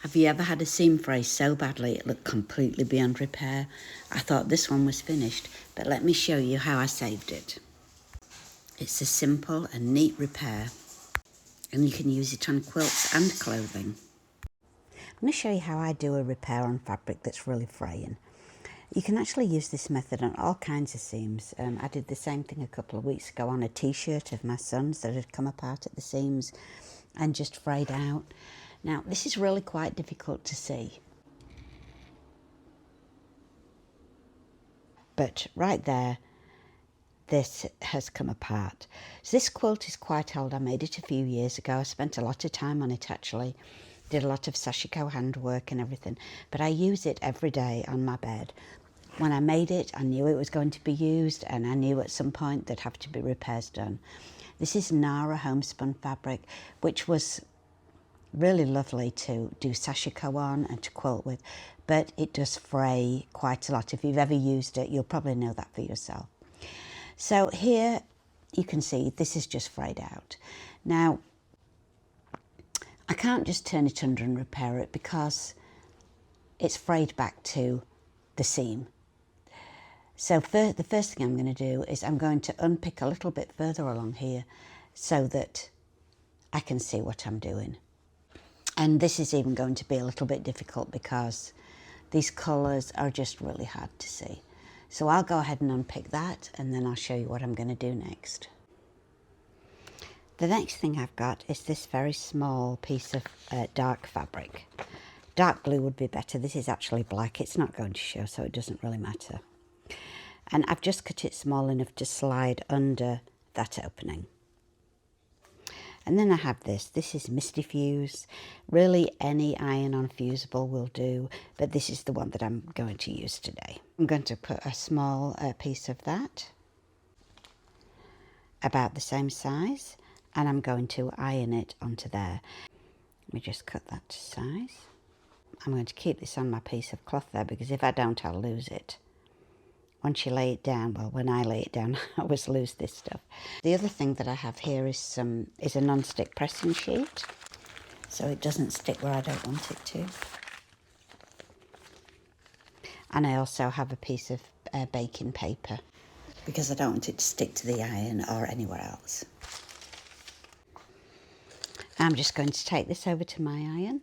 Have you ever had a seam fray so badly it looked completely beyond repair? I thought this one was finished, but let me show you how I saved it. It's a simple and neat repair, and you can use it on quilts and clothing. I'm going to show you how I do a repair on fabric that's really fraying. You can actually use this method on all kinds of seams. I did the same thing a couple of weeks ago on a t-shirt of my son's that had come apart at the seams and just frayed out. Now, this is really quite difficult to see. But right there, this has come apart. So this quilt is quite old. I made it a few years ago. I spent a lot of time on it actually. Did a lot of Sashiko handwork and everything. But I use it every day on my bed. When I made it, I knew it was going to be used, and I knew at some point there'd have to be repairs done. This is Nara homespun fabric, which was really lovely to do sashiko on and to quilt with, but it does fray quite a lot. If you've ever used it, you'll probably know that for yourself. So here you can see this is just frayed out. Now, I can't just turn it under and repair it because it's frayed back to the seam. So the first thing I'm going to do is I'm going to unpick a little bit further along here so that I can see what I'm doing. And this is even going to be a little bit difficult because these colours are just really hard to see. So I'll go ahead and unpick that, and then I'll show you what I'm going to do next. The next thing I've got is this very small piece of dark fabric. Dark blue would be better. This is actually black. It's not going to show, so it doesn't really matter. And I've just cut it small enough to slide under that opening. And then I have this is Misty Fuse. Really any iron-on fusible will do, but this is the one that I'm going to use today. I'm going to put a small piece of that, about the same size, and I'm going to iron it onto there. Let me just cut that to size. I'm going to keep this on my piece of cloth there because if I don't, I'll lose it. Once you lay it down, well, when I lay it down, I always lose this stuff. The other thing that I have here is a non-stick pressing sheet, so it doesn't stick where I don't want it to. And I also have a piece of baking paper because I don't want it to stick to the iron or anywhere else. I'm just going to take this over to my iron.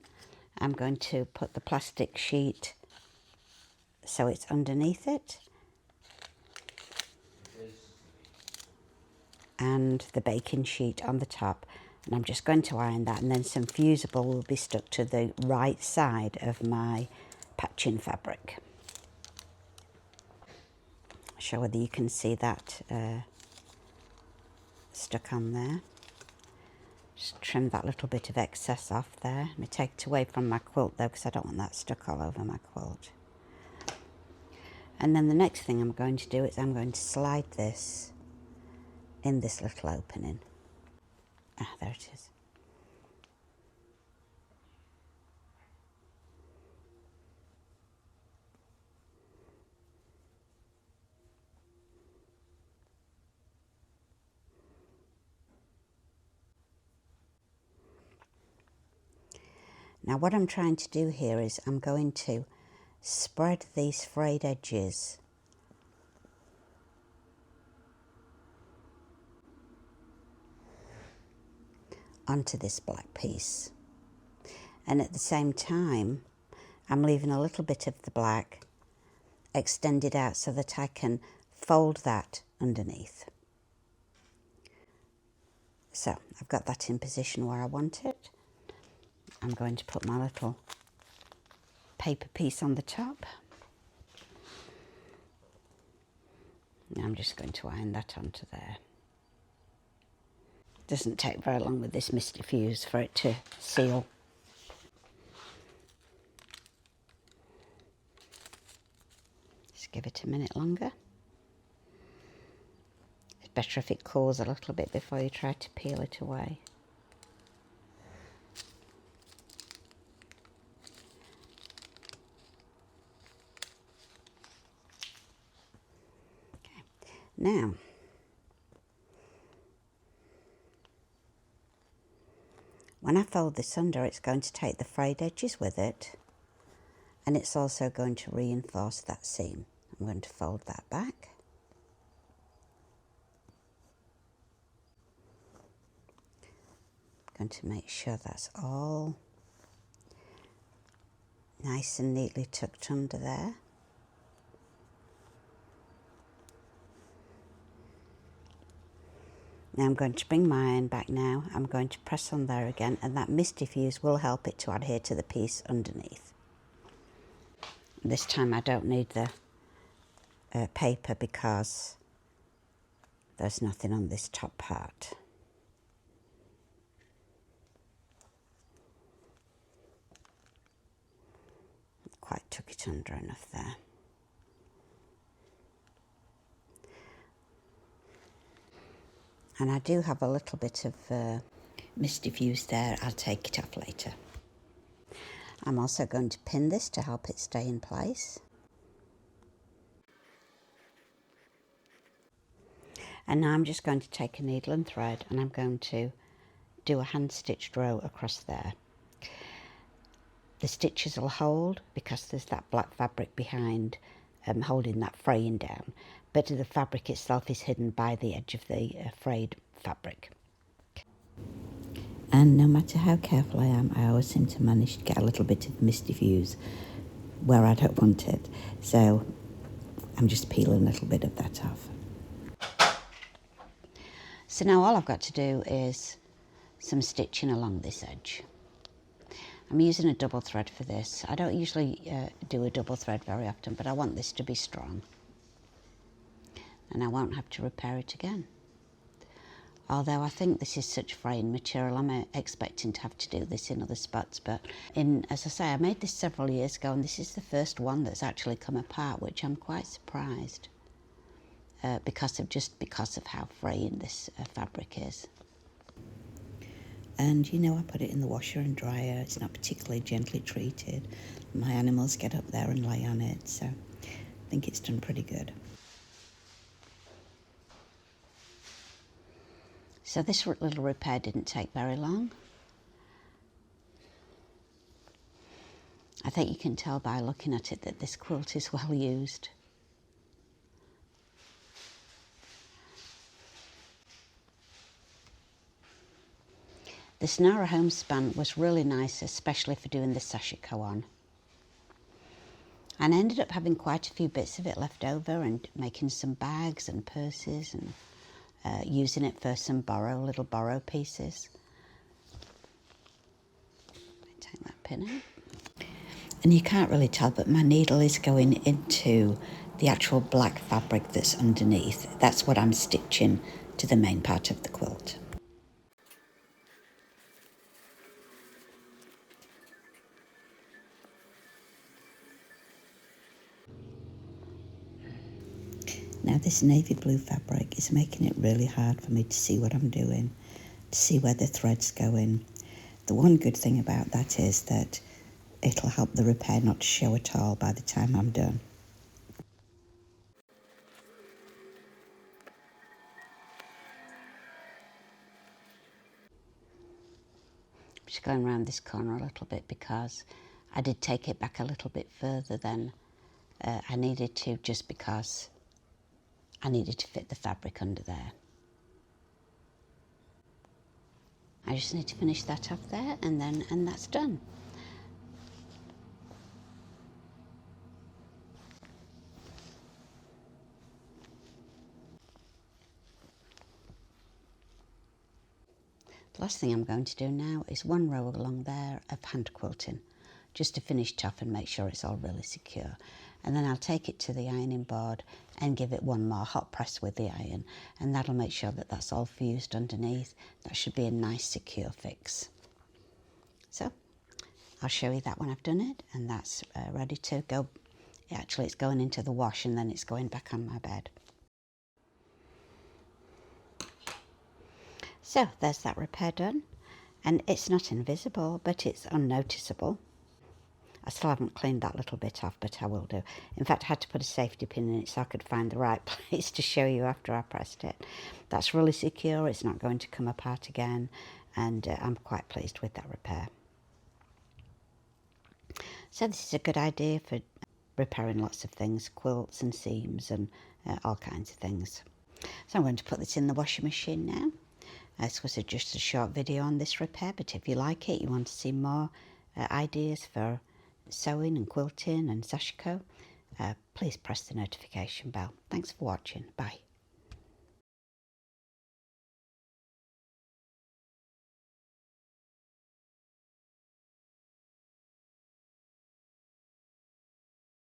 I'm going to put the plastic sheet so it's underneath it, and the baking sheet on the top, and I'm just going to iron that, and then some fusible will be stuck to the right side of my patching fabric. I'll show whether you can see that stuck on there. Just trim that little bit of excess off there. Let me take it away from my quilt though, because I don't want that stuck all over my quilt. And then the next thing I'm going to do is I'm going to slide this in this little opening. Ah, there it is. Now what I'm trying to do here is I'm going to spread these frayed edges onto this black piece, and at the same time I'm leaving a little bit of the black extended out so that I can fold that underneath. So I've got that in position where I want it. I'm going to put my little paper piece on the top. And I'm just going to iron that onto there. Doesn't take very long with this Misty Fuse for it to seal. Just give it a minute longer. It's better if it cools a little bit before you try to peel it away. Okay. Now, When I fold this under, it's going to take the frayed edges with it, and it's also going to reinforce that seam. I'm going to fold that back. I'm going to make sure that's all nice and neatly tucked under there. Now I'm going to bring my iron back now. I'm going to press on there again, and that mist diffuse will help it to adhere to the piece underneath. This time I don't need the paper because there's nothing on this top part. Quite tuck it under enough there. And I do have a little bit of mist diffuse there. I'll take it off later. I'm also going to pin this to help it stay in place. And now I'm just going to take a needle and thread, and I'm going to do a hand stitched row across there. The stitches will hold because there's that black fabric behind holding that fraying down, but the fabric itself is hidden by the edge of the frayed fabric. And no matter how careful I am, I always seem to manage to get a little bit of mist diffuse where I don't want it. So I'm just peeling a little bit of that off. So now all I've got to do is some stitching along this edge. I'm using a double thread for this. I don't usually do a double thread very often, but I want this to be strong. And I won't have to repair it again. Although I think this is such fraying material, I'm expecting to have to do this in other spots. But as I say, I made this several years ago, and this is the first one that's actually come apart, which I'm quite surprised because of how fraying this fabric is. And you know, I put it in the washer and dryer. It's not particularly gently treated. My animals get up there and lay on it, so I think it's done pretty good. So this little repair didn't take very long. I think you can tell by looking at it that this quilt is well used. The Sonara homespan was really nice, especially for doing the Sashiko on. And I ended up having quite a few bits of it left over and making some bags and purses and using it for some little borrow pieces. Take that pin out. And you can't really tell, but my needle is going into the actual black fabric that's underneath. That's what I'm stitching to the main part of the quilt. Now this navy blue fabric is making it really hard for me to see what I'm doing, to see where the thread's going. The one good thing about that is that it'll help the repair not to show at all by the time I'm done. I'm just going around this corner a little bit because I did take it back a little bit further than I needed to, just because I needed to fit the fabric under there. I just need to finish that off there, and that's done. The last thing I'm going to do now is one row along there of hand quilting, just to finish it off and make sure it's all really secure. And then I'll take it to the ironing board and give it one more hot press with the iron, and that'll make sure that that's all fused underneath. That should be a nice secure fix. So I'll show you that when I've done it, and that's ready to go. Actually, it's going into the wash and then it's going back on my bed. So there's that repair done, and it's not invisible, but it's unnoticeable. I still haven't cleaned that little bit off, but I will do. In fact, I had to put a safety pin in it so I could find the right place to show you after I pressed it. That's really secure. It's not going to come apart again. and I'm quite pleased with that repair. So this is a good idea for repairing lots of things, quilts and seams and all kinds of things. So I'm going to put this in the washing machine now. This was just a short video on this repair, but if you like it, you want to see more ideas for sewing and quilting and Sashiko, please press the notification bell. Thanks for watching. Bye.